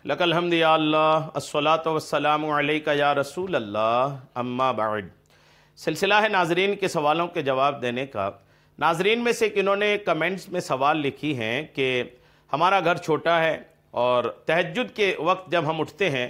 لک الحمد یا اللہ الصلاۃ والسلام علیک یا رسول اللہ اما بعد۔ سلسلہ ہے ناظرین کے سوالوں کے جواب دینے کا۔ ناظرین میں سے انہوں نے کمنٹس میں سوال لکھی ہیں کہ ہمارا گھر چھوٹا ہے اور تہجد کے وقت جب ہم اٹھتے ہیں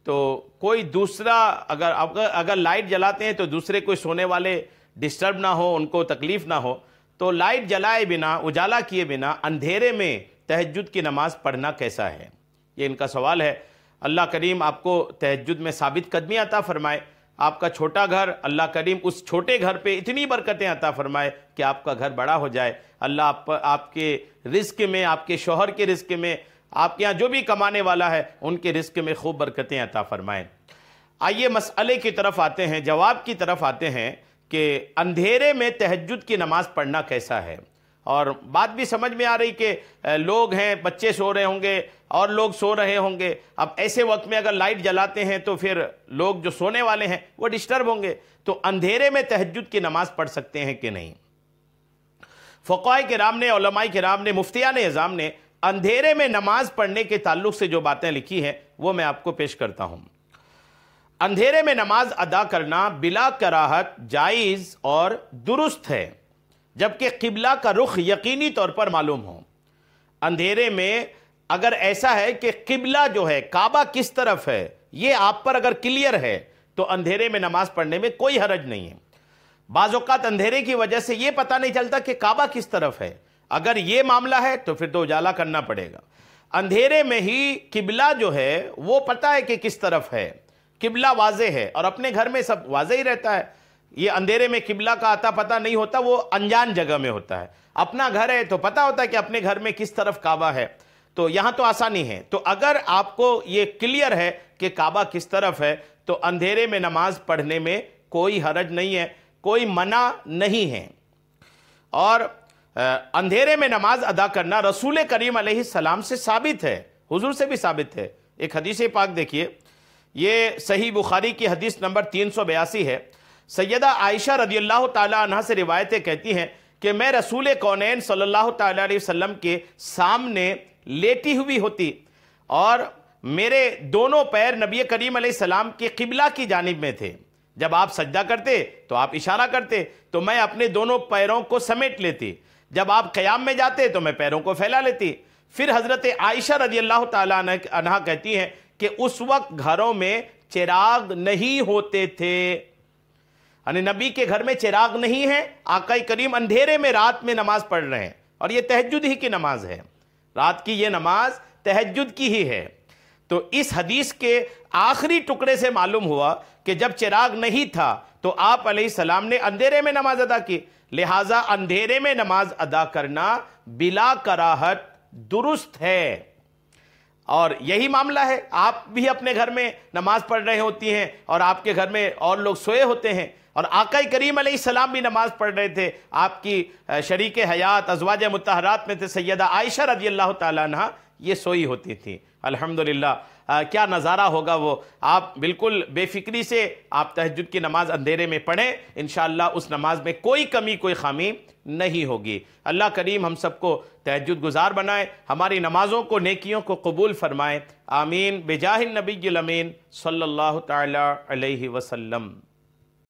تو کوئی دوسرا اگر لائٹ جلاتے ہیں تو دوسرے کوئی سونے والے ڈسٹرب نہ ہو، ان کو تکلیف نہ ہو، تو لائٹ جلائے بنا، اجالا کیے بنا اندھیرے میں تہجد کی نماز پڑھنا کیسا ہے؟ یہ ان کا سوال ہے۔ اللہ کریم آپ کو تہجد میں ثابت قدمی عطا فرمائے۔ آپ کا چھوٹا گھر، اللہ کریم اس چھوٹے گھر پہ اتنی برکتیں عطا فرمائے کہ آپ کا گھر بڑا ہو جائے۔ اللہ آپ کے رزق میں، آپ کے شوہر کے رزق میں، آپ کے یہاں جو بھی کمانے والا ہے ان کے رزق میں خوب برکتیں عطا فرمائے۔ آئیے مسئلے کی طرف آتے ہیں، جواب کی طرف آتے ہیں کہ اندھیرے میں تہجد کی نماز پڑھنا کیسا ہے۔ اور بات بھی سمجھ میں آ رہی کہ لوگ ہیں، بچے سو رہے ہوں گے اور لوگ سو رہے ہوں گے، اب ایسے وقت میں اگر لائٹ جلاتے ہیں تو پھر لوگ جو سونے والے ہیں وہ ڈسٹرب ہوں گے، تو اندھیرے میں تہجد کی نماز پڑھ سکتے ہیں کہ نہیں؟ فقہاء کرام نے، علماء کرام نے، مفتیان اعظام نے اندھیرے میں نماز پڑھنے کے تعلق سے جو باتیں لکھی ہیں وہ میں آپ کو پیش کرتا ہوں۔ اندھیرے میں نماز ادا کرنا بلا کراہت جائز اور درست ہے، جبکہ قبلہ کا رخ یقینی طور پر معلوم ہو۔ اندھیرے میں اگر ایسا ہے کہ قبلہ جو ہے، کعبہ کس طرف ہے، یہ آپ پر اگر کلیئر ہے تو اندھیرے میں نماز پڑھنے میں کوئی حرج نہیں ہے۔ بعض اوقات اندھیرے کی وجہ سے یہ پتہ نہیں چلتا کہ کعبہ کس طرف ہے، اگر یہ معاملہ ہے تو پھر تو اجالا کرنا پڑے گا۔ اندھیرے میں ہی قبلہ جو ہے وہ پتہ ہے کہ کس طرف ہے، قبلہ واضح ہے، اور اپنے گھر میں سب واضح ہی رہتا ہے۔ یہ اندھیرے میں قبلہ کا عطا پتہ نہیں ہوتا، وہ انجان جگہ میں ہوتا ہے۔ اپنا گھر ہے تو پتہ ہوتا ہے کہ اپنے گھر میں کس طرف کعبہ ہے، تو یہاں تو آسانی ہے۔ تو اگر آپ کو یہ کلیئر ہے کہ کعبہ کس طرف ہے تو اندھیرے میں نماز پڑھنے میں کوئی حرج نہیں ہے، کوئی منع نہیں ہے۔ اور اندھیرے میں نماز ادا کرنا رسول کریم علیہ السلام سے ثابت ہے، حضور سے بھی ثابت ہے۔ ایک حدیث پاک دیکھیے، یہ صحیح بخاری کی حدیث نمبر 382 ہے۔ سیدہ عائشہ رضی اللہ تعالی عنہ سے روایتیں کہتی ہیں کہ میں رسول کونین صلی اللہ تعالی علیہ وسلم کے سامنے لیٹی ہوئی ہوتی اور میرے دونوں پیر نبی کریم علیہ السلام کے قبلہ کی جانب میں تھے۔ جب آپ سجدہ کرتے تو آپ اشارہ کرتے تو میں اپنے دونوں پیروں کو سمیٹ لیتی، جب آپ قیام میں جاتے تو میں پیروں کو پھیلا لیتی۔ پھر حضرت عائشہ رضی اللہ تعالی عنہ کہتی ہیں کہ اس وقت گھروں میں چراغ نہیں ہوتے تھے، یعنی نبی کے گھر میں چراغ نہیں ہے، آقا کریم اندھیرے میں رات میں نماز پڑھ رہے ہیں، اور یہ تہجد ہی کی نماز ہے، رات کی یہ نماز تہجد کی ہی ہے۔ تو اس حدیث کے آخری ٹکڑے سے معلوم ہوا کہ جب چراغ نہیں تھا تو آپ علیہ السلام نے اندھیرے میں نماز ادا کی، لہٰذا اندھیرے میں نماز ادا کرنا بلا کراہت درست ہے۔ اور یہی معاملہ ہے، آپ بھی اپنے گھر میں نماز پڑھ رہے ہوتی ہیں اور آپ کے گھر میں اور لوگ سوئے ہوتے ہیں، اور آقا کریم علیہ السلام بھی نماز پڑھ رہے تھے۔ آپ کی شریک حیات ازواج مطہرات میں تھے سیدہ عائشہ رضی اللہ تعالیٰ عنہ، یہ سوئی ہوتی تھی۔ الحمدللہ کیا نظارہ ہوگا وہ! آپ بالکل بے فکری سے آپ تہجد کی نماز اندھیرے میں پڑھیں، انشاءاللہ اس نماز میں کوئی کمی، کوئی خامی نہیں ہوگی۔ اللہ کریم ہم سب کو تہجد گزار بنائے، ہماری نمازوں کو، نیکیوں کو قبول فرمائے، آمین بجاہ النبی الامین صلی اللہ تعالی علیہ وسلم۔